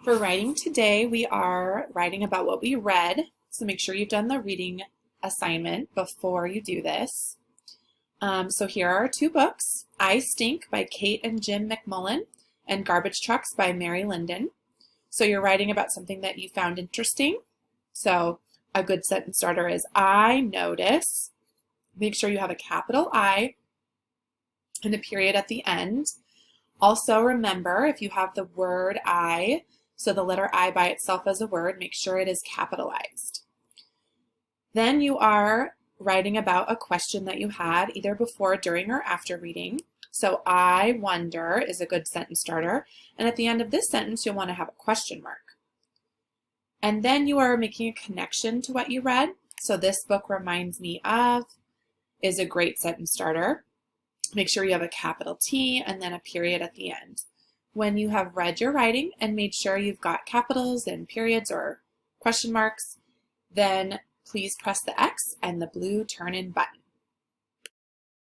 For writing today, we are writing about what we read. So make sure you've done the reading assignment before you do this. So here are our two books, I Stink by Kate and Jim McMullen and Garbage Trucks by Mary Linden. So you're writing about something that you found interesting. So a good sentence starter is I notice. Make sure you have a capital I and a period at the end. Also remember, if you have the word I, so the letter I by itself as a word, make sure it is capitalized. Then you are writing about a question that you had either before, during, or after reading. So I wonder is a good sentence starter. And at the end of this sentence, you'll want to have a question mark. And then you are making a connection to what you read. So this book reminds me of is a great sentence starter. Make sure you have a capital T and then a period at the end. When you have read your writing and made sure you've got capitals and periods or question marks, then please press the X and the blue turn in button.